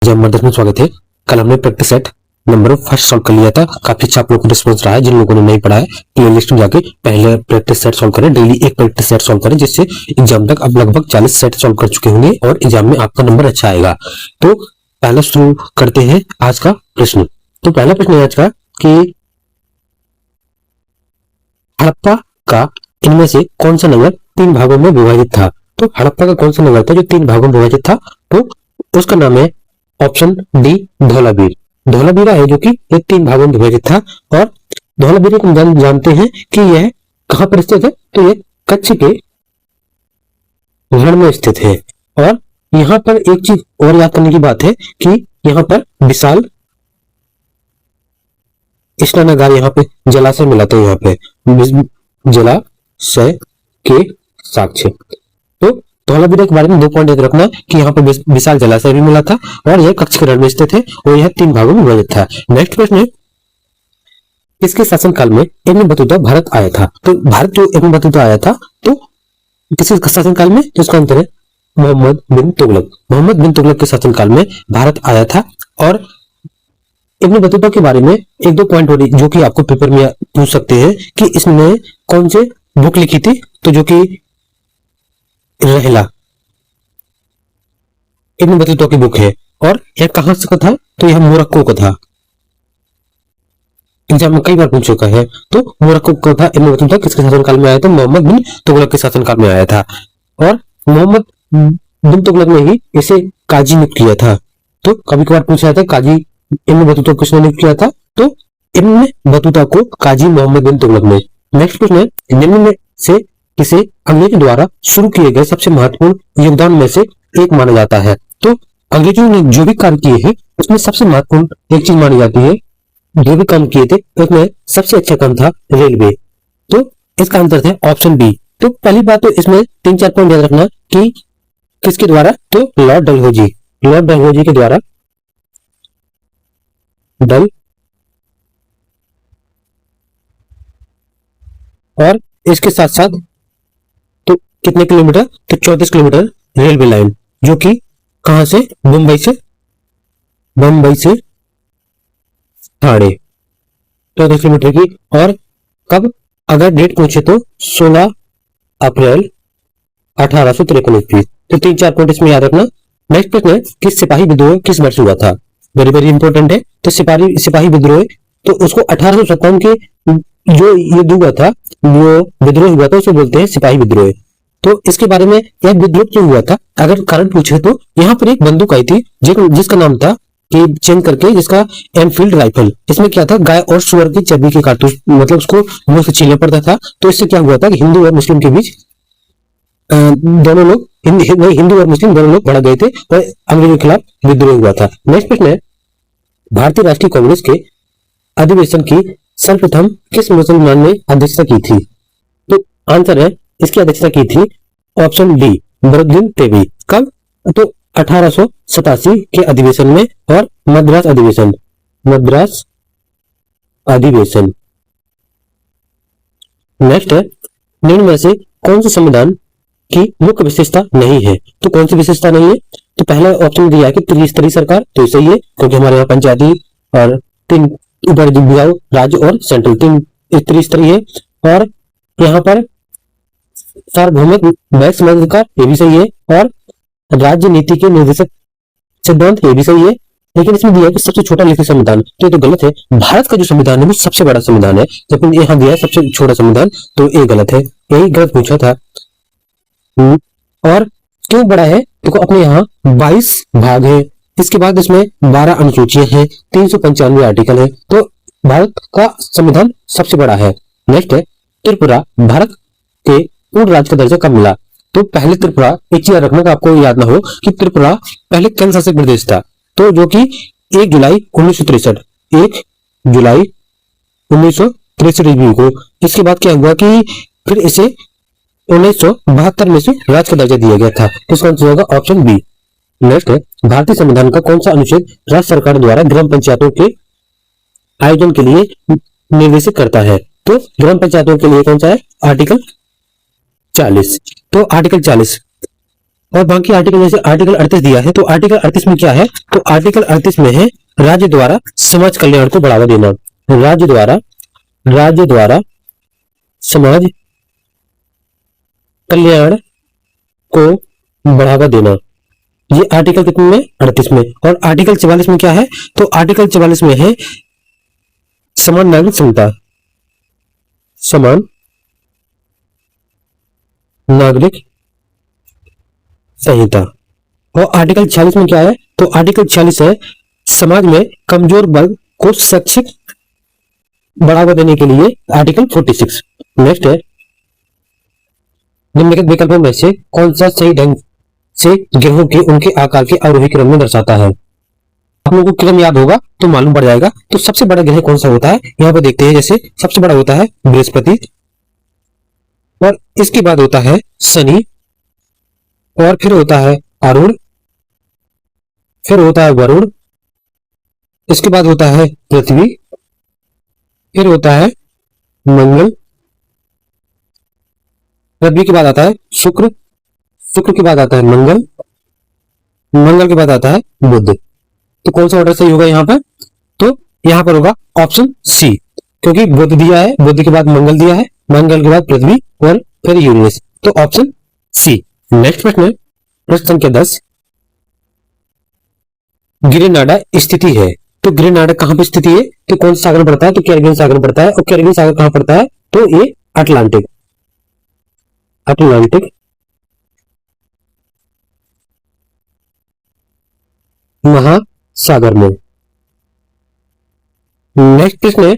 जबरदस्त में स्वागत है। कल हमने practice set number first solve कर लिया था। काफी अच्छा आप लोगों को रिस्पॉन्स रहा है। जिन लोगों ने नहीं पढ़ा है प्ले लिस्ट में जाके पहले प्रैक्टिस सेट सॉल्व करें। डेली एक प्रैक्टिस सेट सॉल्व करें, जिससे एग्जाम तक अब लगभग 40 सेट सॉल्व कर चुके होंगे और एग्जाम में आपका नंबर अच्छा आएगा। तो पहला शुरू करते हैं आज का प्रश्न। तो पहला प्रश्न है आज का कि हड़प्पा का इनमें से कौन सा नगर 3 भागों में विभाजित था। तो हड़प्पा का कौन सा नगर था जो 3 भागों में विभाजित था? तो उसका नाम है ऑप्शन डी धौलावीर। धौलावीरा है जो कि ये 3 भागों में विभाजित था। और धौलावीरा को हम जानते हैं कि यह कहां पर स्थित है। तो यह कच्छ के रण में स्थित है। और यहाँ पर एक चीज और याद करने की बात है कि यहाँ पर विशाल स्नानागार यहाँ पे जलाशय मिला था। यहाँ पे जलाशय के साक्ष्य। तो धौलावीरा के बारे में 2 पॉइंट याद रखना कि यहाँ पर विशाल जलाशय भी मिला था और यह कच्छ के रण में स्थित है और यह 3 भागों में विभाजित था। नेक्स्ट प्रश्न है, किसके शासनकाल में इब्न बतूता भारत आया था। तो भारत जो इब्न बतूता आया था तो किसके शासनकाल में? तो इसका आंसर है मोहम्मद बिन तुगलक। मोहम्मद बिन तुगलक के शासनकाल में भारत आया था। और इब्न बतूता के बारे में 1-2 पॉइंट और जो कि आपको पेपर में पूछ सकते हैं कि इसने कौन से बुक लिखी थी। तो जो कि रहला इब्न बतूता की बुक है। और यह कहां से का था? तो यह मोरक्को का था। एग्जाम में कई बार पूछ चुका है। तो मोरक्को का था इब्न बतूता। किसके शासनकाल में आया था? मोहम्मद बिन तुगलक के शासनकाल में आया था। और मोहम्मद बिन तुगलक ने ही इसे काजी नियुक्त किया था। तो कभी कभार पूछा जाता है काजी इब्न बतूता को किसने नियुक्त किया था? तो इब्न बतूता को काजी मोहम्मद बिन तुगलक ने। नेक्स्ट प्रश्न है, निम्न में से किसे अंग्रेजों द्वारा शुरू किए गए सबसे महत्वपूर्ण योगदान में से एक माना जाता है। तो अंग्रेजों ने जो भी कार्य किए हैं उसमें सबसे महत्वपूर्ण एक चीज मानी जाती है, जो भी काम किए थे उसमें सबसे अच्छा काम था रेलवे। तो इसका आंसर है ऑप्शन बी। तो पहली बात तो इसमें 3-4 पॉइंट याद रखना कि किसके द्वारा? तो लॉर्ड डलहौजी। लॉर्ड डलहौजी के द्वारा और इसके साथ साथ तो कितने किलोमीटर? तो 34 किलोमीटर रेलवे लाइन, जो कि कहां से? मुंबई से ठाणे 34 किलोमीटर की। और कब? अगर डेट पूछे तो 16 अप्रैल 1853 ईस्वी। तो 3-4 पॉइंट इसमें याद रखना। नेक्स्ट प्रश्न है कि सिपाही विद्रोह किस वर्ष हुआ था। वेरी वेरी इंपॉर्टेंट है। तो सिपाही विद्रोह तो उसको 1857 के जो युद्ध हुआ था, जो विद्रोह हुआ था उसे बोलते हैं सिपाही विद्रोह। तो इसके बारे में यह विद्रोह क्यों हुआ था अगर कारण पूछे तो यहाँ पर एक बंदूक आई थी जिसका नाम था कि चेंज करके, जिसका एनफील्ड राइफल। इसमें क्या था? गाय और सुअर की चर्बी के कारतूस, मतलब उसको मुंह से छीलना पड़ता था। तो इससे क्या हुआ था कि हिंदू और मुस्लिम के बीच दोनों लोग हिंदू और मुस्लिम दोनों लोग बढ़ गए थे और अंग्रेजों के खिलाफ विद्रोह हुआ था। नेक्स्ट प्रश्न है, भारतीय राष्ट्रीय कांग्रेस के अधिवेशन की सर्वप्रथम किस मुसलमान ने अध्यक्षता की थी। तो आंसर है इसकी अध्यक्षता की थी ऑप्शन डी बदरुद्दीन तैयबी। कब? तो 1887 के अधिवेशन में और मद्रास अधिवेशन। नेक्स्ट है, निम्न में से कौन से संविधान की मुख्य विशेषता नहीं है। तो कौन सी विशेषता नहीं है? तो पहला ऑप्शन दिया है कि त्रिस्तरीय सरकार। तो सही है, क्योंकि हमारे यहाँ पंचायती और 3 ऊपर विभाग, राज्य और सेंट्रल 3 त्रिस्तरीय है। और यहाँ पर सार्वभौमिक वैध समानाधिकार, ये भी सही है। और राज्य नीति के निर्देशक सिद्धांत, ये भी सही है। लेकिन इसमें दिया है कि सबसे छोटा लिखित संविधान, तो ये तो गलत है। भारत का जो संविधान है वो सबसे बड़ा संविधान है, जबकि यहाँ दिया है सबसे छोटा संविधान, तो ये गलत है। यही गलत पूछा था। और क्यों बड़ा है? तो अपने यहाँ 22 भाग है। इसके बाद इसमें 12 अनुसूचियां हैं, 395 आर्टिकल है। तो भारत का संविधान सबसे बड़ा है। नेक्स्ट है, त्रिपुरा भारत के पूर्ण राज्य का दर्जा कब मिला। तो पहले त्रिपुरा, एक चीज रखना का आपको याद ना हो कि त्रिपुरा पहले केंद्र शासित प्रदेश था, तो जो कि 1 जुलाई 1963 ईस्वी को। इसके बाद क्या हुआ कि फिर इसे 1972 में से राज्य का दर्जा दिया गया था। इसका आंसर होगा ऑप्शन बी। नेक्स्ट है, भारतीय संविधान का कौन सा अनुच्छेद राज्य सरकार द्वारा ग्राम पंचायतों के आयोजन के लिए निर्देशित करता है। तो ग्राम पंचायतों के लिए कौन सा है? आर्टिकल 40। तो आर्टिकल 40 और बाकी आर्टिकल जैसे आर्टिकल 38 दिया है, तो आर्टिकल 38 में क्या है, तो आर्टिकल 38 में है राज्य द्वारा समाज कल्याण को बढ़ावा देना। राज्य द्वारा समाज कल्याण को बढ़ावा देना। ये आर्टिकल कितने में, 38 में। और आर्टिकल 44 में क्या है, तो आर्टिकल 44 में है समान नागरिक समता, समान नागरिक संहिता। और आर्टिकल 46 में क्या है, तो आर्टिकल 46 है समाज में कमजोर वर्ग को शैक्षिक बढ़ावा देने के लिए, आर्टिकल 46। नेक्स्ट है निम्नलिखित विकल्पों में से कौन सा सही ढंग से गेहूं के उनके आकार के आरोही क्रम में दर्शाता है। आप लोगों को क्रम याद होगा तो मालूम पड़ जाएगा। तो सबसे बड़ा ग्रह कौन सा होता है, यहाँ पे देखते हैं। जैसे सबसे बड़ा होता है बृहस्पति, और इसके बाद होता है शनि, और फिर होता है अरुण, फिर होता है वरुण, इसके बाद होता है पृथ्वी, फिर होता है मंगल, पृथ्वी के बाद आता है शुक्र, शुक्र के बाद आता है मंगल, मंगल के बाद आता है बुध। तो कौन सा ऑर्डर सही होगा यहाँ पर, तो यहाँ पर होगा ऑप्शन सी, क्योंकि बुध दिया है, बुध के बाद मंगल दिया है, मंगल के बाद पृथ्वी और फिर यूरेनस, तो ऑप्शन सी। नेक्स्ट प्रश्न है प्रश्न संख्या 10, गिरिनाडा स्थिति है। तो गिरिनाडा कहां पर स्थिति है, तो कौन सा सागर में पड़ता है, तो कैरिबियन सागर में पड़ता है। और कैरिबियन सागर कहां पड़ता है, तो ये अटलांटिक महासागर में। नेक्स्ट प्रश्न है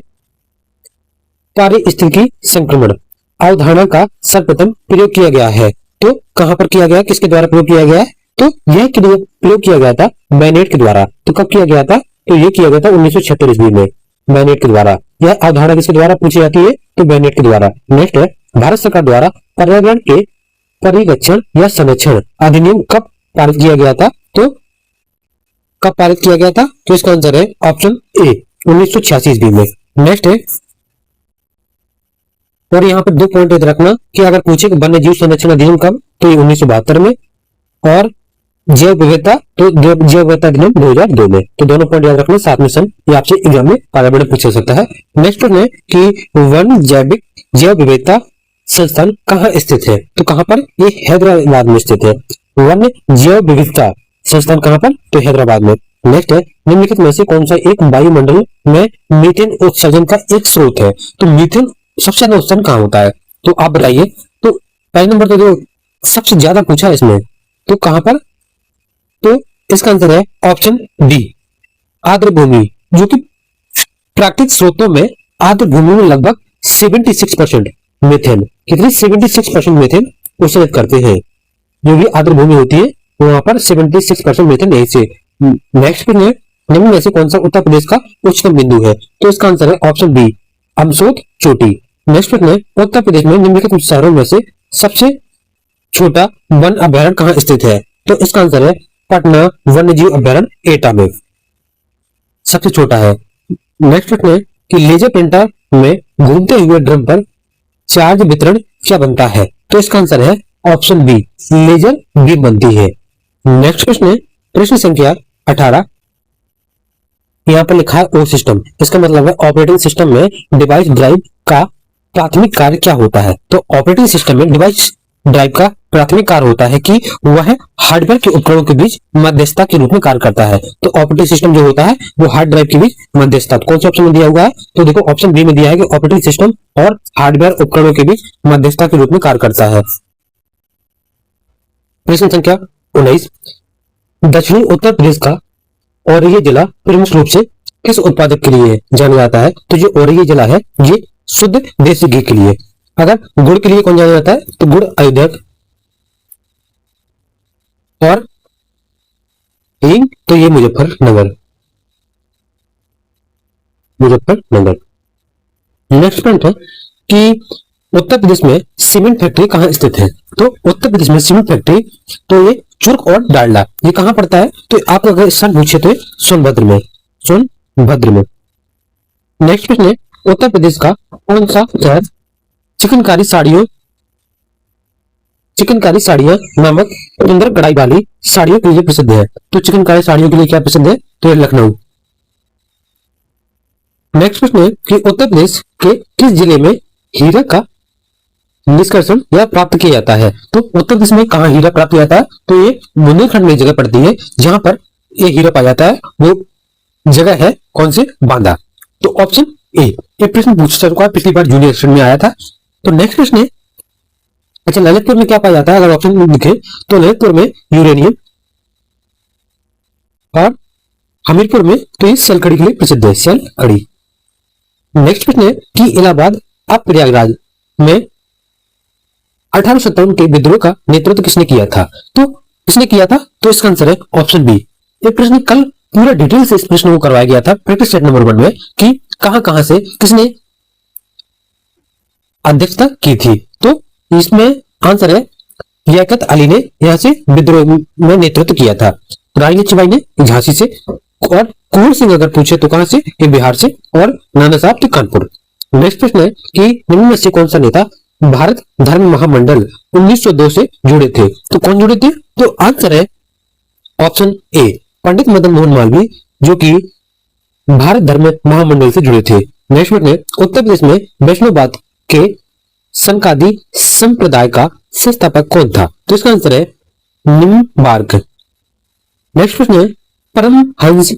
कार्यस्थिति संक्रमण अवधारणा का सर्वप्रथम प्रयोग किया गया है। तो कहां पर किया गया, किसके द्वारा प्रयोग किया गया है, तो यह प्रयोग किया गया था बैनेट के द्वारा। तो कब किया गया था, तो यह किया गया था 1976 ईस्वी में बैनेट के द्वारा। यह अवधारणा किसके द्वारा पूछी जाती है, तो बैनेट के द्वारा। नेक्स्ट है भारत सरकार द्वारा पर्यावरण के परिरक्षण या संरक्षण अधिनियम कब पारित किया गया था, तो कब पारित किया गया था, तो इसका आंसर है ऑप्शन ए 1986 ईस्वी में। नेक्स्ट है, और यहाँ पर 2 पॉइंट याद रखना कि अगर पूछे कि वन्य जीव संरक्षण अधिनियम कब, तो ये 1972 में, और जैव विविधता, तो जैव विविधता अधिनियम 2002 में। तो दोनों पॉइंट याद रखना, साथ में सन, ये आपसे एग्जाम में पर्यावरण पूछा सकता है। नेक्स्ट है कि वन जैविक जैव विविधता संस्थान कहाँ स्थित है, तो कहां पर, ये हैदराबाद में स्थित है। वन जैव विविधता संस्थान कहां पर, तो हैदराबाद में। नेक्स्ट है निम्नलिखित में से कौन सा एक वायुमंडल में मीथेन उत्सर्जन का एक स्रोत है। तो मीथेन सबसे ज्यादा उत्सर्जन कहां होता है, तो आप बताइए। तो पहले नंबर तो जो सबसे ज्यादा पूछा है इसमें, तो कहां पर, तो इसका आंसर है ऑप्शन डी आर्द्र भूमि, जो कि प्राकृतिक स्रोतों में आर्द्र भूमि में लगभग 76% मीथेन, कितनी 76% मीथेन उत्सर्जित करते हैं। जो भी आर्द्र भूमि होती है वहां पर 76% मीथेन यहीं से। नेक्स्ट में निम्न में से कौन सा उत्तर प्रदेश का उच्चतम बिंदु है, तो इसका आंसर है ऑप्शन बी अमसोत चोटी। नेक्स्ट में उत्तर प्रदेश में निम्नलिखित शहरों में से सबसे छोटा वन अभ्यारण्य कहां स्थित है, तो इसका आंसर है पटना वन्यजीव अभ्यारण्य एटा में सबसे छोटा है। नेक्स्ट है कि लेजर प्रिंटर में घूमते हुए ड्रम पर चार्ज वितरण क्या बनता है, तो इसका आंसर है ऑप्शन बी लेजर बीम बनती है। नेक्स्ट प्रश्न है प्रश्न संख्या 18, यहां पर लिखा है ओ सिस्टम, इसका मतलब है ऑपरेटिंग सिस्टम में डिवाइस ड्राइव का प्राथमिक कार्य क्या होता है। तो ऑपरेटिंग सिस्टम में डिवाइस ड्राइव का प्राथमिक कार्य होता है कि वह हार्डवेयर के उपकरणों के बीच मध्यस्थता के रूप में कार्य करता है। तो ऑपरेटिंग सिस्टम जो होता है वो हार्ड ड्राइव के बीच मध्यस्थता, कौन से ऑप्शन में दिया हुआ है, तो देखो ऑप्शन बी में दिया है कि ऑपरेटिंग सिस्टम और हार्डवेयर उपकरणों के बीच मध्यस्थता के रूप में कार्य करता है। प्रश्न संख्या 19, दक्षिणी उत्तर प्रदेश का औरैया जिला प्रमुख रूप से किस उत्पादक के लिए जाना जाता है, तो जो औरैया जिला है ये शुद्ध देसी घी के लिए। अगर गुड़ के लिए कौन जाना जाता है, तो गुड़ अयोध्या, और हींग तो ये मुजफ्फरनगर। नेक्स्ट पॉइंट है कि उत्तर प्रदेश में सीमेंट फैक्ट्री कहां स्थित है, तो उत्तर प्रदेश में सीमेंट फैक्ट्री तो ये चुर्क और डालडा ये कहां पड़ता है, तो आप अगर स्थान पूछे तो सोनभद्र में। नेक्स्ट प्रश्न है उत्तर प्रदेश का कौन सा शहर चिकनकारी चिकनकारी साड़ियां नामक सुंदर कढ़ाई वाली साड़ियों के लिए प्रसिद्ध है। तो चिकनकारी साड़ियों के लिए क्या प्रसिद्ध है? तो ये लखनऊ। नेक्स्ट प्रश्न है कि उत्तर प्रदेश के किस जिले में हीरा का निष्कर्षण या प्राप्त किया जाता है? तो उत्तर प्रदेश में कहाँ हीरा प्राप्त किया जाता है? तो ये बुंदेलखंड में जगह पड़ती है जहां पर ये हीरा पाया जाता है। वो जगह है कौन से? बांदा। तो ऑप्शन ए। ये प्रश्न पूछ चुका है, पिछली बार जूनियर सेक्शन में आया था। तो नेक्स्ट प्रश्न है, अच्छा ललितपुर में क्या पाया जाता है? अगर ऑप्शन लिखे तो ललितपुर में यूरेनियम, और हमीरपुर में तो ये सेलकड़ी के लिए प्रसिद्ध है, सेलकड़ी। नेक्स्ट प्रश्न है कि इलाहाबाद अब प्रयागराज में 1857 के विद्रोह का नेतृत्व किसने किया था? तो किसने किया था? तो इसका आंसर है ऑप्शन बी। ये प्रश्न कल पूरा डिटेल से इस प्रश्न को करवाया गया था प्रैक्टिस सेट नंबर 1 में कि कहां से किसने अध्यक्षता की थी। तो इसमें आंसर है लियाकत अली ने यहां से विद्रोह में नेतृत्व किया था। रानी लक्ष्मीबाई ने झांसी से, और कुंवर सिंह अगर पूछे तो कहां से? ये बिहार से, और नाना साहब तो कानपुर। नेक्स्ट प्रश्न है कि निम्न में से कौन सा नेता भारत धर्म महामंडल 1902 से जुड़े थे? तो कौन जुड़े थे? तो आंसर है ऑप्शन ए, पंडित मदन मोहन मालवीय, जो कि भारत धर्म महामंडल से जुड़े थे। नेक्स्ट प्रश्न है, उत्तर प्रदेश में वैष्णववाद के संकादी संप्रदाय का संस्थापक कौन था? तो इसका आंसर है निम्बार्क। नेक्स्ट प्रश्न है, परमहंस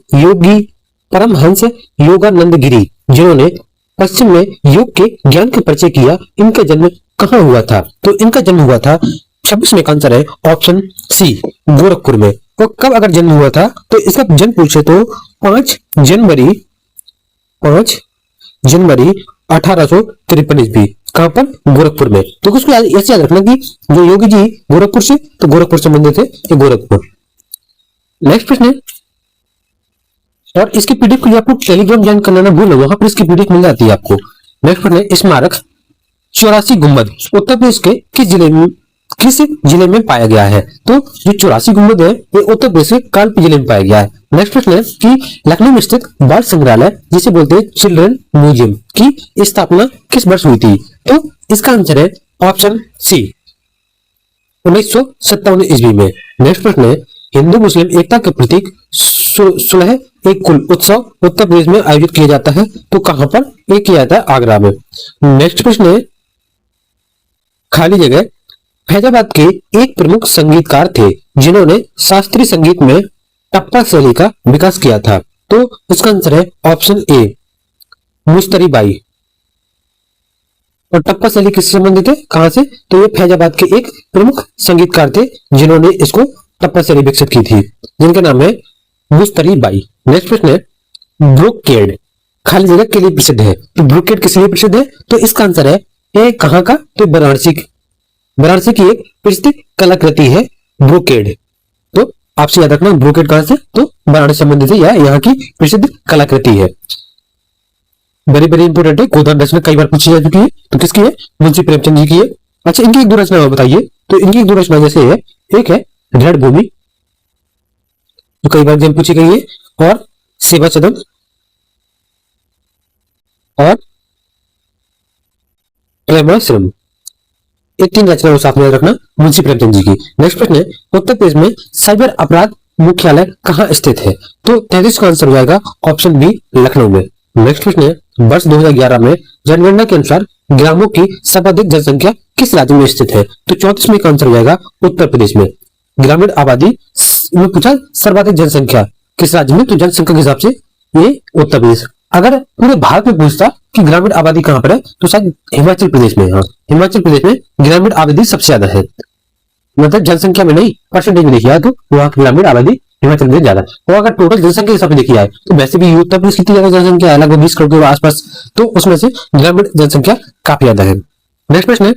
योगानंद गिरी जिन्होंने पश्चिम में योग के ज्ञान का परिचय किया, इनका जन्म कहाँ हुआ था? तो इनका जन्म हुआ था 26 में, का आंसर है ऑप्शन सी, गोरखपुर में। तो कब अगर जन्म हुआ था? तो इसका जन्म पूछे तो 5 जनवरी 1853 ईस्वी। कहां पर? गोरखपुर में। तो उसको ऐसे याद रखना कि जो योगी जी गोरखपुर से, तो गोरखपुर से संबंधित है ये गोरखपुर। नेक्स्ट प्रश्न है, और इसकी पीडीएफ के लिए आपको टेलीग्राम ज्वाइन करना ना भूलो, वहां पर इसकी पीडीएफ मिल जाती है आपको। नेक्स्ट प्रश्न है, स्मारक 84 गुंबद उत्तर प्रदेश के किस जिले में पाया गया है? तो जो 84 गुंबद है ये उत्तर प्रदेश के कानपुर जिले में पाया गया है। नेक्स्ट प्रश्न है कि लखनऊ में स्थित बाल संग्रहालय जिसे बोलते हैं चिल्ड्रन म्यूजियम की स्थापना किस वर्ष हुई थी? तो इसका आंसर है ऑप्शन सी, 1957 ईस्वी में। नेक्स्ट प्रश्न है, हिंदू मुस्लिम एकता के प्रतीक 16 एक कुल उत्सव उत्तर प्रदेश में आयोजित किया जाता है, तो कहां पर? एक किया जाता है आगरा में। नेक्स्ट प्रश्न है, खाली जगह फैजाबाद के एक प्रमुख संगीतकार थे जिन्होंने शास्त्रीय संगीत में टप्पा शैली का विकास किया था, तो इसका आंसर है ऑप्शन ए, मुस्तरी बाई। और टप्पा शैली किससे संबंधित है? कहां से? तो ये फैजाबाद के एक प्रमुख संगीतकार थे जिन्होंने इसको टप्पा शैली विकसित की थी, जिनका नाम है मुस्तरी बाई। नेक्स्ट प्रश्न है, ब्रोकेड खाली जगह के लिए प्रसिद्ध है, तो ब्रोकेड किस लिए प्रसिद्ध है? तो इसका आंसर है ये कहां का? तो वाराणसी की एक प्रसिद्ध कलाकृति है ब्रोकेड। तो आपसे याद रखना ब्रोकेड कहां से? तो वाराणसी संबंधित है या यहाँ की प्रसिद्ध कलाकृति है। वेरी वेरी इंपोर्टेंट है, गोदान रचना कई बार पूछी जा चुकी है, तो किसकी है? मुंशी प्रेमचंद जी की है। अच्छा, इनकी एक दो रचना बताइए। तो इनकी एक दो रचना जैसे है, एक है रणभूमि जो कई बार एग्जाम पूछी गई है, और सेवा सदन, और प्रेमाश्रम। ये 3 रचनाओं साथ में रखना मुंशी प्रेमचंद जी की। नेक्स्ट प्रश्न है, उत्तर प्रदेश में साइबर अपराध मुख्यालय कहां स्थित है? तो 33 का आंसर हो जाएगा ऑप्शन बी, लखनऊ में। नेक्स्ट प्रश्न है, वर्ष 2011 में जनगणना के अनुसार ग्रामों की सर्वाधिक जनसंख्या किस राज्य में स्थित है? तो 34 में का आंसर हो जाएगा उत्तर प्रदेश में। ग्रामीण आबादी में पूछा सर्वाधिक जनसंख्या किस राज्य में, तो जनसंख्या के हिसाब से ये उत्तर प्रदेश। अगर पूरे भारत में पूछता कि ग्रामीण आबादी कहां पर है, तो शायद हिमाचल प्रदेश में। हाँ, हिमाचल प्रदेश में ग्रामीण आबादी सबसे ज्यादा है, मतलब जनसंख्या में नहीं, परसेंटेज में देखिए तो वहां की ग्रामीण आबादी हिमाचल प्रदेश ज्यादा है। और अगर टोटल जनसंख्या के हिसाब से देखी जाए तो वैसे भी उत्तर प्रदेश कितनी ज्यादा जनसंख्या है, लगभग 20 करोड़ के आसपास, तो उसमें से ग्रामीण जनसंख्या काफी ज्यादा है। नेक्स्ट प्रश्न है,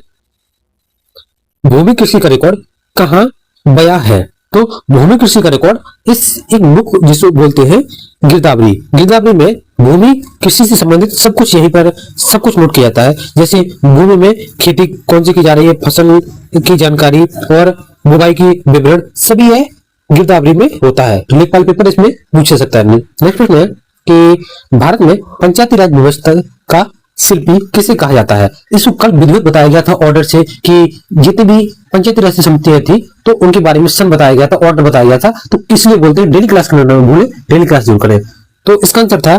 भूमि कृषि का रिकॉर्ड कहाँ बया है? तो भूमि कृषि का रिकॉर्ड इस एक बुक जिसको बोलते हैं गिरदावरी में भूमि कृषि से संबंधित सब कुछ यहीं पर सब कुछ नोट किया जाता है। जैसे भूमि में खेती कौन सी की जा रही है, फसल की जानकारी और बुवाई की विवरण सभी है गिरदावरी में होता है। तो लेखपाल पेपर इसमें पूछ सकता है। नेक्स्ट प्रश्न है कि भारत में पंचायती राज व्यवस्था का शिल्पी किसे कहा जाता है? इसको कल विधिवत बताया गया था ऑर्डर से कि जितने भी पंचायती राज समितियां थी तो उनके बारे में सन बताया गया था, ऑर्डर बताया गया था, तो इसलिए बोलते हैं डेली क्लास करना ना भूले, डेली क्लास जरूर करें। तो इसका आंसर था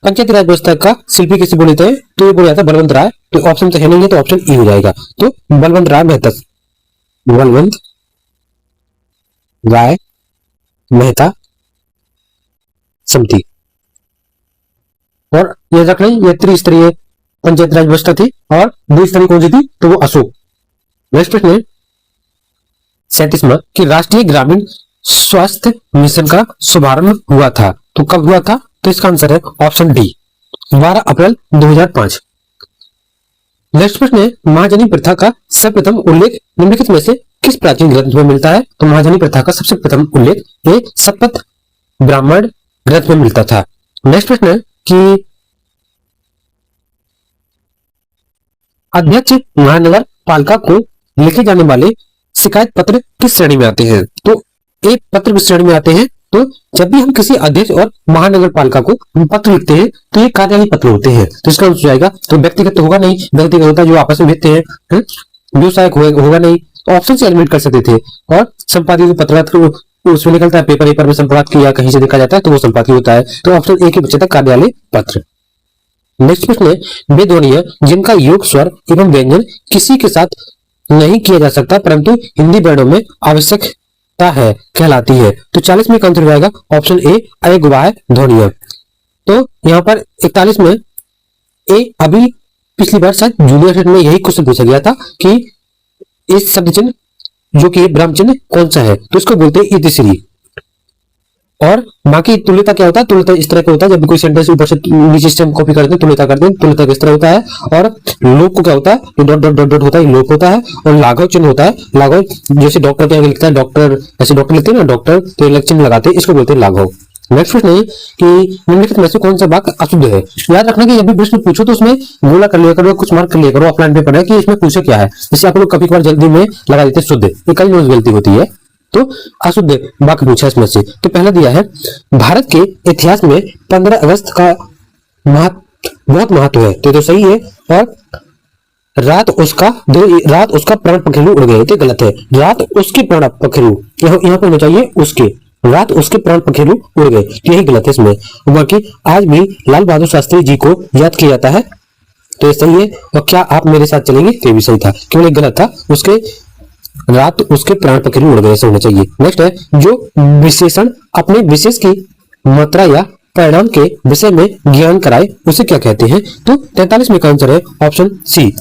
पंचायती राज व्यवस्था का शिल्पी किसे बोले थे, तो ये बोला जाता बलवंत राय। तो ऑप्शन तो है नहीं है, तो ऑप्शन ई हो जाएगा। तो बलवंत राय मेहता, बलवंत राय मेहता समिति। और ये रख लें, ये त्रिस्तरीय पंचायत राज व्यवस्था थी और द्विस्तरीय कौन सी थी, तो वो अशोक। नेक्स्ट प्रश्न है 37वां कि राष्ट्रीय ग्रामीण स्वास्थ्य मिशन का शुभारंभ हुआ था, तो कब हुआ था, तो इसका आंसर है ऑप्शन डी 12 अप्रैल 2005। नेक्स्ट प्रश्न है महाजनी प्रथा का सर्वप्रथम उल्लेख निम्नलिखित में से किस प्राचीन ग्रंथ में मिलता है, तो महाजनी प्रथा का सबसे प्रथम उल्लेख ये शतपथ ब्राह्मण ग्रंथ में मिलता था। नेक्स्ट प्रश्न है कि अध्यक्ष महानगर पालिका को लिखे जाने वाले शिकायत पत्र किस श्रेणी में आते हैं, तो एक पत्र किस श्रेणी में आते हैं, तो जब भी हम किसी अध्यक्ष और महानगर पालिका को पत्र लिखते हैं तो ये कार्यालय पत्र होते हैं। तो इसका आंसर जाएगा, तो व्यक्तिगत तो होगा नहीं, व्यक्तिगत होता है जो आपस में भेजते हैं, व्यवसायिक होगा नहीं, ऑप्शन से एलिमिनेट कर सकते थे। और संपादित पत्र उसमें निकलता है पेपर में संपादित किया कहीं से देखा जाता है तो वो संपादित होता है। तो ऑप्शन ए के बचे था कार्यालय पत्र। नेक्स्ट प्रश्न है वे ध्वनियां जिनका योग स्वर एवं व्यंजन किसी के साथ नहीं किया जा सकता परंतु हिंदी वर्णों में आवश्यकता है कहलाती है, तो 40 में आंसर हो जाएगा ऑप्शन ए अयगुवाह ध्वनियां। तो यहाँ पर 41 में ए अभी पिछली बार शायद जूनियर सेट में यही क्वेश्चन पूछा गया था कि इस शब्द चिन्ह जो कि ब्रह्म चिन्ह कौन सा है, तो इसको बोलते हैं इतिश्री। और बाकी तुल्यता क्या होता है, तुल्यता इस तरह का होता है जब कोई सेंटेंस ऊपर से नीचे से हम कॉपी करते हैं तुल्यता करते हैं, तुल्यता इस तरह होता है। और लोक को क्या होता है, ये डॉट डॉट डॉट डॉट होता है, लोक होता है। और लाघव चिन्ह होता है, लाघव जैसे डॉक्टर के आगे लिखता है डॉक्टर, ऐसे डॉक्टर लिखते हैं ना डॉक्टर, तो ये चिन्ह लगाते हैं, इसको बोलते हैं लाघव। नेक्स्ट प्रश्न है कि निम्नलिखित में से कौन सा वाक्य अशुद्ध है। याद रखना कि जब भी प्रश्न पूछो तो उसमें गोला कर लिया करो, कुछ मार्क कर लिया करो, ऑफलाइन पेपर है कि इसमें पूछे क्या है, जैसे आप लोग कभी कभार जल्दी में लगा देते शुद्ध, ये कई रोज गलती होती है। तो अशुद्ध वाक्य पूछा इसमें से, तो पहला दिया है भारत के इतिहास में 15 अगस्त का बहुत महत्व है, तो सही है। और रात उसका प्राण पखेरु उड़ गए, तो गलत है। रात उसके प्राण पखेरु, यहाँ पे होना चाहिए उसके, रात उसके प्राण पखेरु उड़ गए, यही गलत है इसमें। बाकी आज भी लाल बहादुर शास्त्री जी को याद किया जाता है, तो ये सही है। और क्या आप मेरे साथ चलेंगे, ये भी सही था, केवल एक गलत था, उसके रात उसके प्राण पखेरु उड़ गए ऐसा होना चाहिए। नेक्स्ट है जो विशेषण अपने विशेष की मात्रा या परिणाम के विषय में ज्ञान कराए उसे क्या कहते हैं, तो 43 में का आंसर है ऑप्शन सी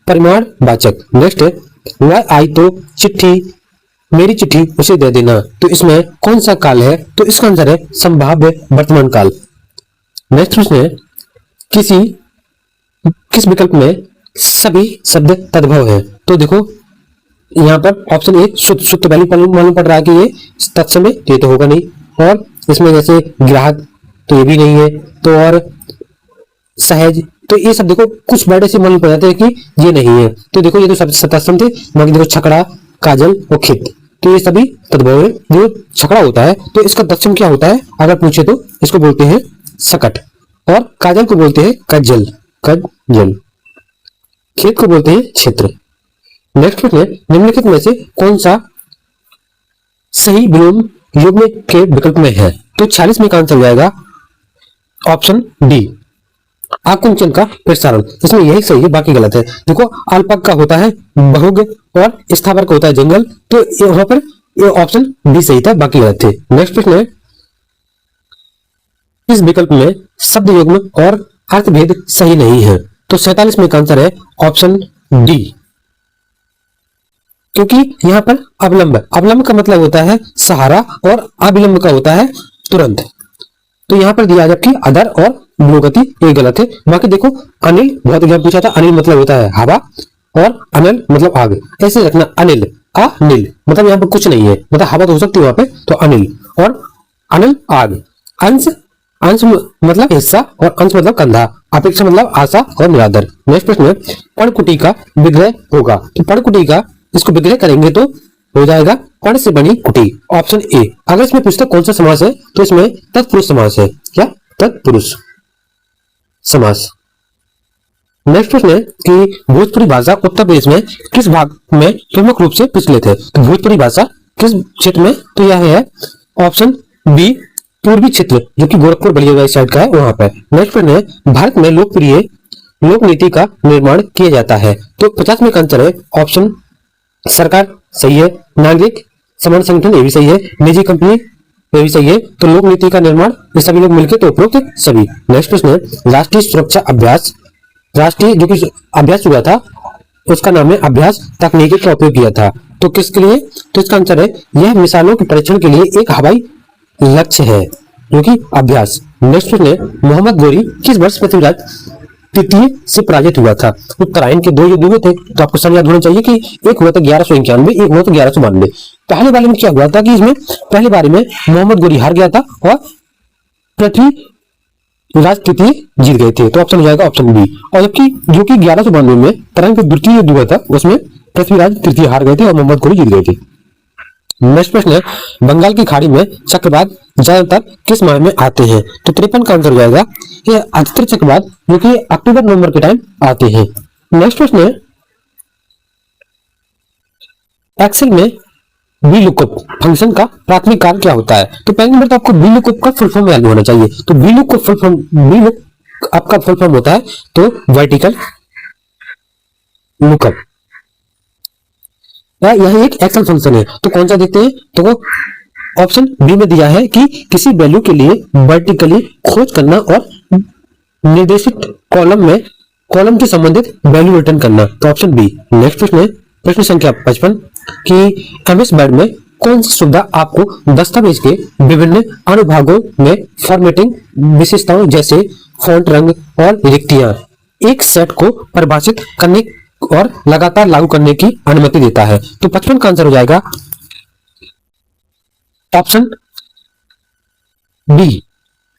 परिमाण वाचक। नेक्स्ट है वह आई तो चिट्ठी मेरी चिट्ठी उसे दे देना, तो इसमें कौन सा काल है, तो इसका आंसर है संभाव्य वर्तमान काल। नेक्स्ट प्रश्न है किस विकल्प में सभी शब्द तद्भव है, तो देखो यहाँ पर ऑप्शन ए शुद्ध वैल्यू मालूम पड़ रहा है कि ये तत्समय, ये तो होगा नहीं। और इसमें जैसे ग्राहक, तो ये भी नहीं है। तो और सहज, तो ये सब देखो कुछ वर्ड ऐसे मालूम पड़ जाते हैं कि ये नहीं है। तो देखो ये तो सब तत्सम थे, बाकी देखो छकड़ा, काजल और खित, तो ये सभी तद्भव है। जो छकड़ा होता है तो इसका तत्सम क्या होता है अगर पूछे तो इसको बोलते हैं सकट, और काजल को बोलते हैं कज्जल, खेत को बोलते हैं क्षेत्र। नेक्स्ट प्रश्न है निम्नलिखित में से कौन सा सही विलोम युग्म के विकल्प में है, तो 46 में का आंसर हो जाएगा ऑप्शन डी आकुंचन का प्रसारण, इसमें यही सही है बाकी गलत है। देखो अल्पक का होता है बहुग और स्थावर का होता है जंगल, तो यहाँ पर ये ऑप्शन डी सही था बाकी गलत थे। नेक्स्ट प्रश्न है इस विकल्प में शब्द युग्म और अर्थभेद सही नहीं है, तो 47 में का आंसर है ऑप्शन डी, क्योंकि यहाँ पर अवलंब का मतलब होता है सहारा और अविलंब का होता है तुरंत, तो यहाँ पर दिया जबकि अदर और ब्लोगति, ये गलत है। बाकी देखो अनिल बहुत एग्जाम पूछा था, अनिल मतलब होता है हवा और अनिल मतलब आग, ऐसे रखना अनिल अनिल मतलब यहाँ पर कुछ नहीं है, मतलब हवा तो हो सकती है वहां पे, तो अनिल और अनिल आग। अंश मतलब हिस्सा और अंश मतलब कंधा, अपेक्षा मतलब आशा और निरादर। नेक्स्ट प्रश्न है पर्णकुटी का विग्रह होगा, तो पर्णकुटी का इसको विग्रह करेंगे तो हो जाएगा पर्ण से बनी कुटी, ऑप्शन ए। अगर इसमें पूछता कौन सा समास है तो इसमें तत्पुरुष समास है, क्या तत्पुरुष समास। नेक्स्ट प्रश्न है कि भोजपुरी भाषा उत्तर प्रदेश में किस भाग में प्रमुख रूप से प्रचलित है? तो भोजपुरी भाषा किस क्षेत्र में? तो यह है ऑप्शन बी, पूर्वी क्षेत्र, जो कि गोरखपुर बलिया साइड का है, वहां पर। नेक्स्ट प्रश्न है भारत में लोकप्रिय लोक नीति का निर्माण किया जाता है? तो 50 में का आंसर है ऑप्शन सरकार, सही है। नागरिक समान संगठन, ये भी सही है। निजी कंपनी, ये भी सही है। तो लोक नीति का निर्माण ये सभी लोग मिलकर, तो उपरोक्त सभी। नेक्स्ट प्रश्न है राष्ट्रीय सुरक्षा अभ्यास, राष्ट्रीय जो कि अभ्यास हुआ था उसका नाम है अभ्यास तकनीकी का उपयोग किया था, तो किसके लिए? तो इसका आंसर है यह मिसाइलों के परीक्षण के लिए एक हवाई लक्ष्य है, जो कि अभ्यास। नेक्स्ट प्रश्न है मोहम्मद गोरी किस वर्ष पृथ्वीराज तृतीय से पराजित हुआ था? उत्तरायण के 2 युद्ध हुए थे, तो आपको सन याद होना चाहिए कि एक हुआ था 1191, एक हुआ था 1192। पहले बारे में क्या हुआ था कि इसमें पहले बारे में मोहम्मद गोरी हार गया था और पृथ्वीराज तृतीय जीत गए थे, तो ऑप्शन हो जाएगा ऑप्शन बी। और जबकि जो कि 1192 में तरंग का द्वितीय युद्ध हुआ था, उसमें पृथ्वीराज तृतीय हार गए थे और मोहम्मद गोरी जीत गए थे। नेक्स्ट प्रश्न है बंगाल की खाड़ी में चक्रवात ज्यादातर किस माह में आते हैं? तो 53 का आंसर हो जाएगा ये अधिकतर चक्रवात जो कि अक्टूबर नवंबर के टाइम आते हैं। नेक्स्ट प्रश्न है एक्सेल में VLOOKUP फंक्शन का प्राथमिक कार्य क्या होता है? तो पहले नंबर तो आपको VLOOKUP का फुल फॉर्म याद होना चाहिए। तो VLOOKUP फुल फॉर्म, VLOOKUP का फुल फॉर्म होता है तो वर्टिकल लुकअप, यह एक एक्सेल फंक्शन है। तो कौन सा देखते हैं? तो ऑप्शन बी में दिया है कि किसी वैल्यू के लिए वर्टिकली खोज करना और निर्देशित कॉलम के संबंधित वैल्यू रिटर्न करना, तो ऑप्शन बी। नेक्स्ट प्रश्न है प्रश्न संख्या 55 कि MS वर्ड में कौन सी सुविधा आपको दस्तावेज के विभिन्न अनुभागों में फॉर्मेटिंग विशेषताओं जैसे फॉन्ट, रंग और रिक्तियां एक सेट को परिभाषित करने और लगातार लागू करने की अनुमति देता है? तो 55 का आंसर हो जाएगा ऑप्शन बी।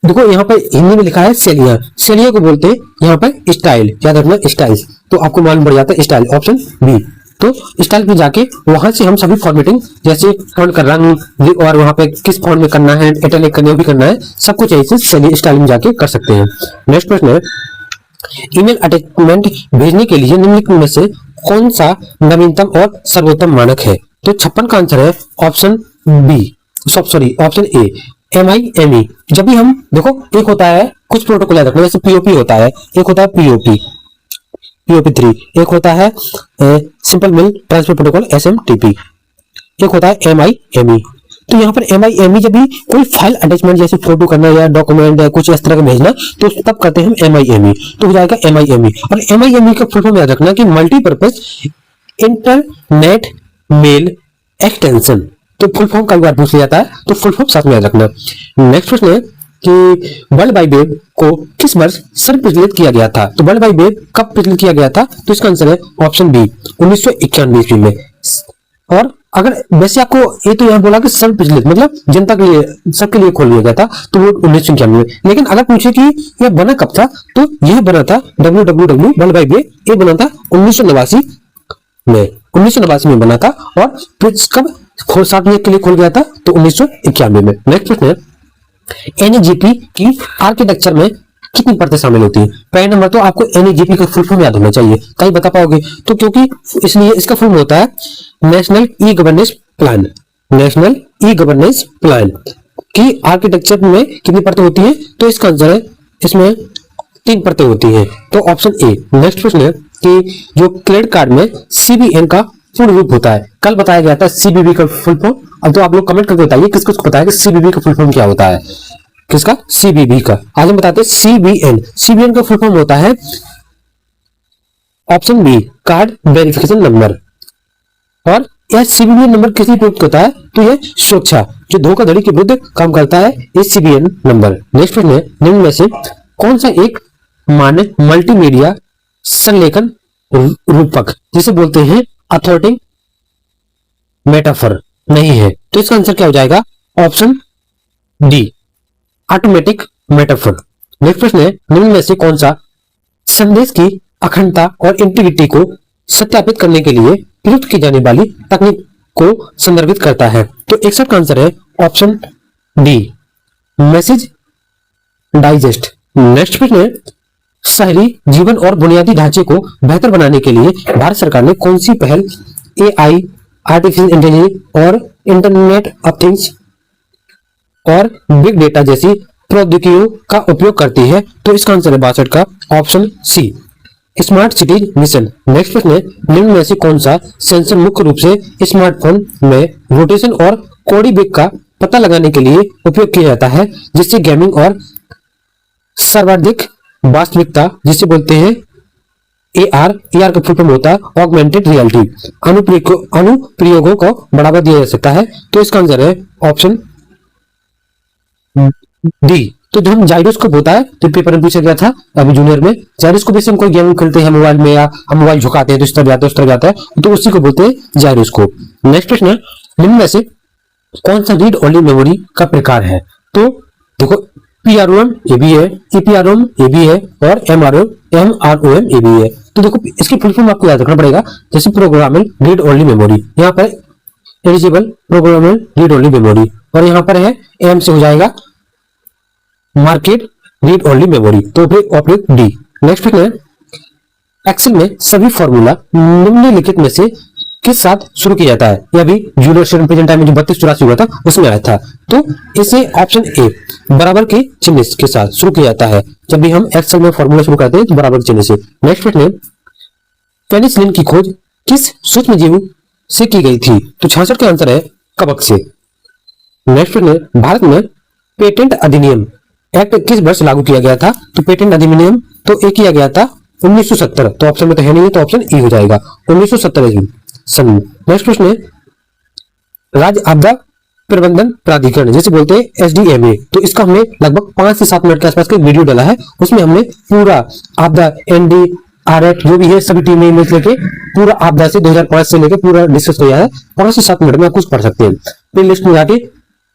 देखो यहाँ पर हिंदी में लिखा है शैलियां, शैलियों को बोलते हैं यहाँ पर स्टाइल, याद रखना स्टाइल, तो आपको मालूम पड़ जाता है स्टाइल, ऑप्शन बी। तो स्टाइल पे जाके वहां से हम सभी फॉर्मेटिंग जैसे फॉन्ट का रंग और वहां पे किस फॉन्ट में करना है, इटैलिक करना भी करना है, सब कुछ ऐसे स्टाइल में जाके कर सकते हैं। नेक्स्ट प्रश्न है ईमेल अटैचमेंट भेजने के लिए निम्नलिखित में से कौन सा नवीनतम और सर्वोत्तम मानक है? तो 56 का आंसर है option B, sorry option A, MIME। जब भी हम देखो एक होता है कुछ प्रोटोकॉल याद रखना, जैसे POP होता है, एक होता है POP3, एक होता है simple mail transfer protocol SMTP, एक होता है MIME। तो यहाँ पर MIME जब भी कोई फाइल अटैचमेंट जैसे फोटो करना या डॉक्यूमेंट या कुछ इस तरह का भेजना, तो तब करते हैं हम MIME, तो हो जाएगा MIME। और MIME का फुल फॉर्म याद रखना कि मल्टीपर्पज इंटरनेट मेल एक्सटेंशन, तो फुल फॉर्म कई बार पूछ लिया जाता है, तो फुल फॉर्म साथ में याद रखना। नेक्स्ट प्रश्न है कि वर्ल्ड वाइड वेब को किस वर्ष सर्वप्रचलित किया गया था? तो वर्ल्ड वाइड वेब कब प्रचलित किया गया था? तो इसका आंसर है ऑप्शन बी, 1991 ईस्वी में। और अगर वैसे आपको ये तो यहाँ बोला कि सर्वप्रचलित मतलब जनता के लिए, सबके लिए खोल दिया गया था, तो वो 1991 में। लेकिन अगर पूछे कि यह बना कब था, तो यह बना था WWW वर्ल्ड वाइड वेब, ये बना था 1989 में बना था। और फिर कब सार्वजनिक के लिए खोल गया था? तो 1991 में। नेक्स्ट प्रश्न है NEGP की आर्किटेक्चर में कितनी परतें शामिल होती है? पहले नंबर तो आपको NEGP का फुल फॉर्म याद होना चाहिए, कहीं बता पाओगे तो, क्योंकि इसलिए इसका फुल फॉर्म होता है national e governance plan. National e governance plan की आर्किटेक्चर में कितनी परतें होती है? तो इसका आंसर है इसमें 3 परतें होती है, तो ऑप्शन ए। नेक्स्ट प्रश्न है कि जो क्रेडिट कार्ड में CBN का पूर्ण रूप होता है, कल बताया गया था CBB का फुल फॉर्म। अब तो आप लोग कमेंट करके बताइए किसको पता है कि CBB का फुल फॉर्म क्या होता है? किसका? CBB का। आज हम बताते हैं CBN। CBN का फुल फॉर्म होता है option B, card verification number. और यह CBB नंबर किस लिए प्रयुक्त होता है? तो यह सुरक्षा जो धोखाधड़ी के विरुद्ध काम करता है, इस CBN नंबर। नेक्स्ट प्रश्न है निम्न में से कौन सा एक मान्य मल्टीमीडिया संलेखन रूपक जिसे बोलते हैं अथॉर्टिंग मेटाफर नहीं है? तो इसका आंसर क्या हो जाएगा? Option D, automatic metaphor. Next प्रश्न है निम्न में से कौन सा संदेश की अखंडता और इंटीग्रिटी को सत्यापित करने के लिए प्रयुक्त की जाने वाली तकनीक को संदर्भित करता है? तो 61 का आंसर है option D, message digest. Next प्रश्न है शहरी जीवन और बुनियादी ढांचे को बेहतर बनाने के लिए भारत सरकार ने कौन सी पहल एआई, आर्टिफिशियल इंटेलिजेंस और इंटरनेट ऑफ थिंग्स और बिग डेटा जैसी प्रौद्योगिकियों का उपयोग करती है? तो इसका आंसर है 62 का option C, smart cities mission. Next प्रश्न है, निम्न में से कौन सा सेंसर मुख्य रूप से स्मार्टफोन में रोटेशन और कोडी बेग का पता लगाने के लिए उपयोग किया जाता है, जिससे गेमिंग और सर्वाधिक वास्तविकता, जिसे बोलते हैं एआर का फुल फॉर्म होता है ऑगमेंटेड रियलिटी, अनुप्रयोगों को बढ़ावा दिया जा सकता है? तो इसका आंसर है ऑप्शन डी। तो जो हम जाइरोस्कोप होता है, तो पेपर में पूछा गया था अभी जूनियर में, जाइरोस्कोप से हम कोई गेम खेलते हैं मोबाइल में या हम मोबाइल झुकाते हैं तो इस तरह जाता है उस तरह जाता है, तो उसी को बोलते हैं जाइरोस्कोप। नेक्स्ट प्रश्न है, निम्न में से कौन सा रीड ओनली मेमोरी का प्रकार है? तो देखो PROM ये भी है, EPROM ये भी है और MROM ये भी है। तो देखो इसकी फुल फॉर्म आपको याद रखना पड़ेगा, जैसे प्रोग्रामेबल रीड ओनली मेमोरी, यहाँ पर eligible programmable read only memory, और यहाँ पर है M से हो जाएगा मार्केट रीड ओनली मेमोरी, तो फिर ऑप्शन डी। नेक्स्ट है, एक्सेल में सभी फॉर्मूला निम्नलिखित में से किस साथ शुरू किया जाता है? यह भी जूलियस सीजर प्रेजेंट टाइम में जो 32-84 हुआ था उसमें आया था। तो इसे ऑप्शन ए बराबर के चिन्ह के साथ शुरू किया जाता है। जब भी हम एक्सेल में फॉर्मूला शुरू करते हैं तो बराबर के चिन्ह से। नेक्स्ट प्रश्न है, पेनिसिलिन की खोज किस सूक्ष्म जीव से की गई थी? तो 66 का आंसर है कवक से। नेक्स्ट प्रश्न है, भारत में पेटेंट अधिनियम एक्ट किस वर्ष लागू किया गया था? तो पेटेंट अधिनियम तो एक किया गया था 1970, तो ऑप्शन में तो है नहीं, तो ऑप्शन ई हो जाएगा 1970 सन। नेक्स्ट प्रश्न है, राज्य आपदा प्रबंधन प्राधिकरण जिसे बोलते हैं SDMA, तो इसका हमने लगभग 5 से 7 मिनट के आसपास का वीडियो डाला है, उसमें हमने पूरा आपदा NDRF जो भी है सभी टीमें लेके पूरा आपदा से 2005 से लेके पूरा डिस्कस किया है। 5 से 7 मिनट में आप कुछ पढ़ सकते हैं। प्ले लिस्ट में जाके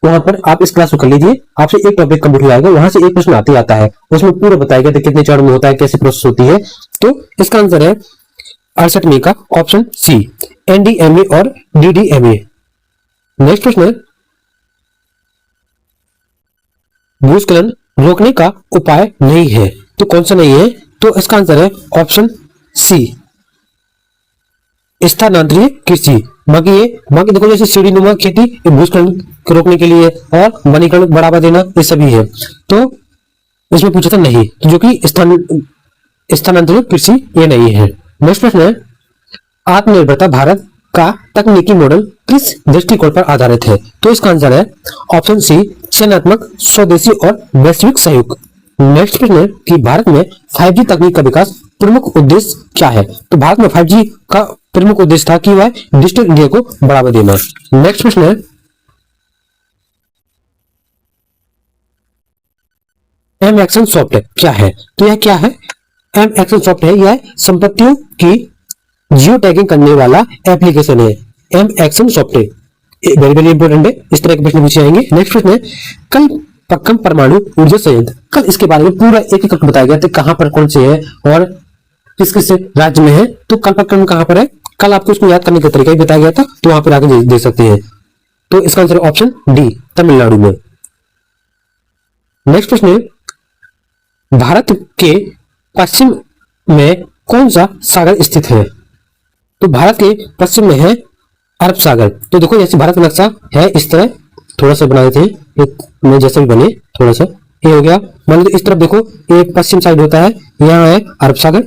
वहां पर आप इस क्लास को कर लीजिए, आपसे एक टॉपिक कंप्लीट हो जाएगा, वहां से एक प्रश्न आते आता है, उसमें पूरा बताया गया कितने चरण में होता है, कैसे प्रोसेस होती है। तो इसका आंसर है 68 में का ऑप्शन सी, NDMA और DDMA। नेक्स्ट प्रश्न है, भूस्खलन रोकने का उपाय नहीं है, तो कौन सा नहीं है? तो इसका आंसर है ऑप्शन सी, स्थानांतरित कृषि। बाकी देखो जैसे सीढ़ी नुमा खेती भूस्खलन को रोकने के लिए और वनीकरण को बढ़ावा देना, ये सभी है। तो इसमें पूछा था नहीं, तो जो कि स्थानांतरित कृषि ये नहीं है। नेक्स्ट प्रश्न है, आत्मनिर्भरता भारत का तकनीकी मॉडल किस दृष्टिकोण पर आधारित है? तो इसका आंसर है ऑप्शन सी, चयनात्मक, स्वदेशी और वैश्विक सहयोग। नेक्स्ट प्रश्न है कि भारत में 5G तकनीक का विकास प्रमुख उद्देश्य क्या है? तो भारत में 5G का प्रमुख उद्देश्य था कि वह डिजिटल इंडिया को बढ़ावा देना। नेक्स्ट प्रश्न है, एम एक्शन सॉफ्टवेयर क्या है? तो यह क्या है? एम एक्शन सॉफ्टवेयर यह संपत्तियों की जियो टैगिंग करने वाला एप्लीकेशन है। M action software very very important है, इस तरह के प्रश्न पूछे जाएंगे। नेक्स्ट प्रश्न है, कल पक्कम परमाणु ऊर्जा संयंत्र, कल इसके बारे में पूरा एक एक बताया गया था, कहां पर कौन से है और किस किस राज्य में है। तो कल पक्कम कहां पर है, कल आपको इसको याद करने का तरीका भी बताया गया था, तो वहां पर आगे देख सकते हैं। तो इसका आंसर ऑप्शन डी, तमिलनाडु में। नेक्स्ट प्रश्न है, भारत के पश्चिम में कौन सा सागर स्थित है? तो भारत के पश्चिम में है अरब सागर। तो देखो जैसे भारत का नक्शा है इस तरह थोड़ा सा बना देते हैं, एक में जैसे भी बने थोड़ा सा ये हो गया। मान लो इस तरफ देखो एक पश्चिम साइड होता है, यहाँ है अरब सागर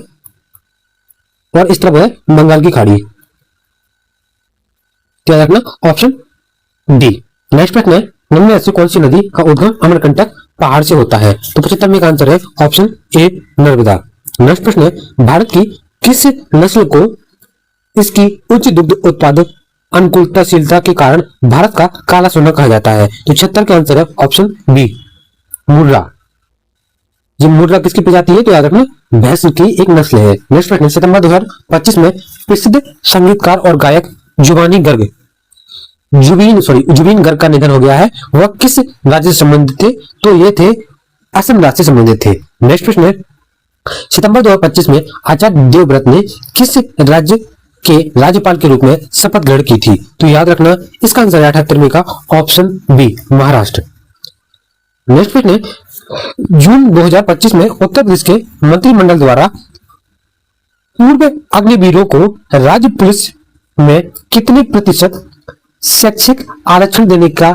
और इस तरफ है बंगाल की खाड़ी। क्या रखना ऑप्शन डी। नेक्स्ट प्रश्न है, निम्न में से कौन सी नदी का उद्गम अमरकंटक पहाड़ से होता है? तो 75 का आंसर है ऑप्शन ए, नर्मदा। नेक्स्ट प्रश्न है, भारत की किस नस्ल को इसकी उच्च दुग्ध उत्पादक अनुकूलताशीलता के कारण भारत का काला सोना कहा जाता है? तो 76 का आंसर है ऑप्शन बी, मुर्रा। ये मुर्रा किसकी प्रजाति है? तो याद रखना भैंस की एक नस्ल है। नेक्स्ट प्रश्न, सितंबर 2025 में प्रसिद्ध संगीतकार और गायक जुबीन गर्ग का निधन हो गया है। वह किस राज्य से संबंधित थे? तो ये थे असम राज्य से संबंधित थे। नेक्स्ट प्रश्न है, सितंबर 2025 में आचार्य देवव्रत ने किस राज्य के राज्यपाल के रूप में शपथ ग्रहण की थी? तो याद रखना इसका आंसर है 78 का ऑप्शन बी, महाराष्ट्र। नेक्स्ट प्रश्न है, जून 2025 में उत्तर प्रदेश के मंत्रिमंडल द्वारा पूर्व अग्निवीरों को राज्य पुलिस में कितने प्रतिशत शैक्षिक आरक्षण देने का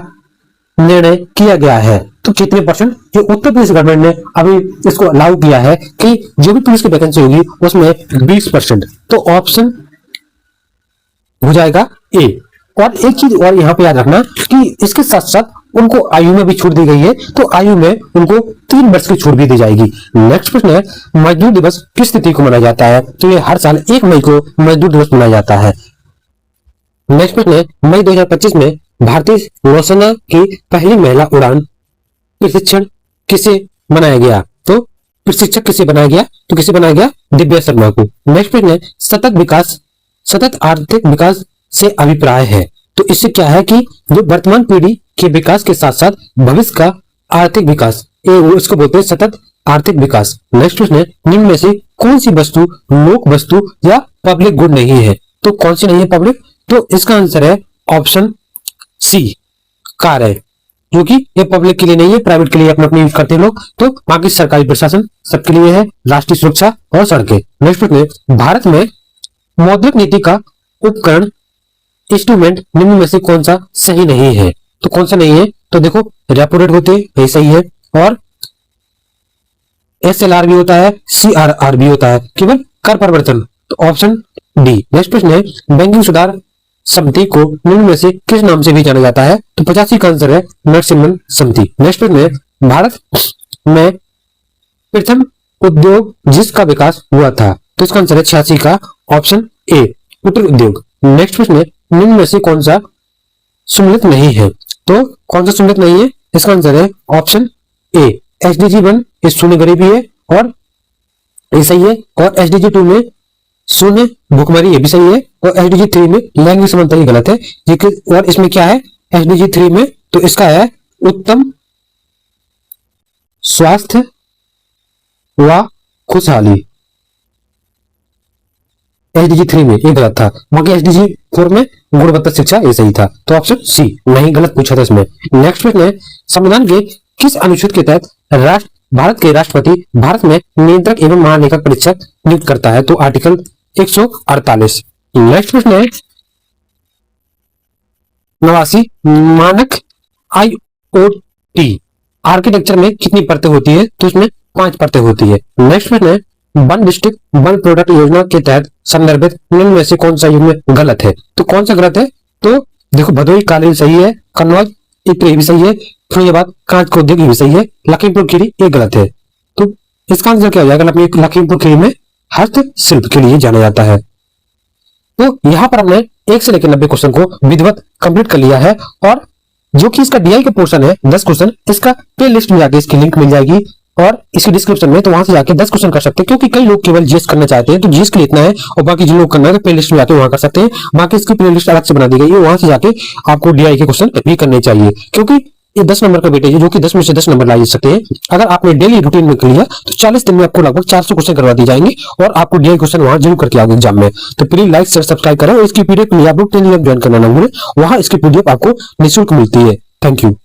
निर्णय किया गया है? तो कितने परसेंट? जो उत्तर प्रदेश गवर्नमेंट ने अभी इसको अलाउ किया है कि जो भी पुलिस की वैकेंसी होगी उसमें 20%। तो ऑप्शन हो जाएगा ए। और एक चीज और यहाँ पे याद रखना कि इसके साथ साथ उनको आयु में भी छूट दी गई है, तो आयु में उनको 3 वर्ष की छूट भी दी जाएगी। नेक्स्ट प्रश्न है, मजदूर दिवस किस तिथि को मनाया जाता है? तो ये हर साल 1 मई को मजदूर दिवस मनाया जाता है। नेक्स्ट प्रश्न है, मई 2025 में भारतीय नौसेना की पहली महिला उड़ान प्रशिक्षण किसे बनाया गया? तो प्रशिक्षक किसे बनाया गया? तो किसे बनाया गया? दिव्या शर्मा को। नेक्स्ट प्रश्न है, सतत आर्थिक विकास से अभिप्राय है? तो इससे क्या है कि जो वर्तमान पीढ़ी के विकास के साथ साथ भविष्य का आर्थिक विकास, इसको बोलते हैं सतत आर्थिक विकास। नेक्स्ट प्रश्न है, निम्न में से कौन सी वस्तु लोक वस्तु या पब्लिक गुड नहीं है? तो कौन सी नहीं है पब्लिक? तो इसका आंसर है ऑप्शन सी, कार है, क्योंकि ये पब्लिक के लिए नहीं है, प्राइवेट के लिए अपना अपना यूज करते हैं लोग। तो बाकी सरकारी प्रशासन सबके लिए है, राष्ट्रीय सुरक्षा और सड़कें। नेक्स्ट प्रश्न है, भारत में मौद्रिक नीति का उपकरण इंस्ट्रूमेंट निम्न में से कौन सा सही नहीं है? तो कौन सा नहीं है? तो देखो, रेपो रेट होते हैं, यही सही है, और SLR भी होता है, CRR भी होता है, केवल कर परिवर्तन, तो ऑप्शन डी। नेक्स्ट प्रश्न है, बैंकिंग सुधार समिति को निम्न में से किस नाम से भी जाना जाता है? तो 85 का आंसर है नरसिम्हन समिति। नेक्स्ट प्रश्न है, भारत में प्रथम उद्योग जिसका विकास हुआ था? तो इसका आंसर है 86 का ऑप्शन ए, कुटीर उद्योग। नेक्स्ट प्रश्न है, निम्न में से कौन सा सम्मिलित नहीं है? तो कौन सा सम्मिलित नहीं है? इसका आंसर है ऑप्शन ए, SDG 1 शून्य गरीबी है और ये सही है, और SDG 2 में शून्य भुखमरी, ये भी सही है, और SDG 3 में लैंगिक समानता, ये गलत है। और इसमें क्या है SDG 3 में? तो इसका है उत्तम स्वास्थ्य व खुशहाली। SDG 3 में ये गलत था, बाकी SDG 4 में गुणवत्ता शिक्षा, ये सही था। तो ऑप्शन सी नहीं, गलत पूछा था इसमें। नेक्स्ट प्रश्न है, संविधान के किस अनुच्छेद के तहत भारत के राष्ट्रपति भारत में नियंत्रक एवं महालेखा परीक्षक नियुक्त करता है? तो आर्टिकल 148। नेक्स्ट प्रश्न है, 89 मानक IoT आर्किटेक्चर में कितनी परतें होती है? तो इसमें 5 परतें होती है। नेक्स्ट प्रश्न है, वन डिस्ट्रिक्ट वन प्रोडक्ट योजना के तहत संदर्भित निम्न में से कौन सा युग्म गलत है? तो कौन सा गलत है? तो देखो, भदोही कालीन सही है, कन्नौज इत्र भी सही है, फिरोजाबाद कांच का उद्योग भी सही है, लखीमपुर खीरी ये गलत है। तो इसका आंसर क्या हो जाएगा? लखीमपुर खीरी में हस्तशिल्प के लिए जाना जाता है। तो यहाँ पर हमने 1 से लेकर 90 क्वेश्चन को विधिवत कंप्लीट कर लिया है, और जो कि इसका DI का पोर्शन है 10 क्वेश्चन, इसका प्ले लिस्ट में जाके इसकी लिंक मिल जाएगी और इसकी डिस्क्रिप्शन में, तो वहां से जाके 10 क्वेश्चन कर सकते हैं, क्योंकि कई लोग केवल जीएस करना चाहते हैं, तो जीएस के लिए इतना है, और बाकी जिन लोग करना है तो प्ले लिस्ट में जाके वहां कर सकते हैं। बाकी इसकी प्ले लिस्ट अलग से बना दी गई है, वहां से जाके आपको DI के क्वेश्चन भी करने चाहिए, क्योंकि ये 10 नंबर का वेटेज है, जो कि 10 में से 10 नंबर ला सकते हैं। अगर आपने डेली रूटीन में कर लिया तो 40 दिन में आपको लगभग 400 क्वेश्चन करवा दी जाएंगे, और आपको DI क्वेश्चन वहां जरूर करके आओगे एग्जाम में। तो प्लीज लाइक शेयर सब्सक्राइब करें, और इसकी PDF के लिए आप लोग टेलीग्राम ज्वाइन करना ना भूलें, वहां इसकी PDF आपको निःशुल्क मिलती है। Thank you.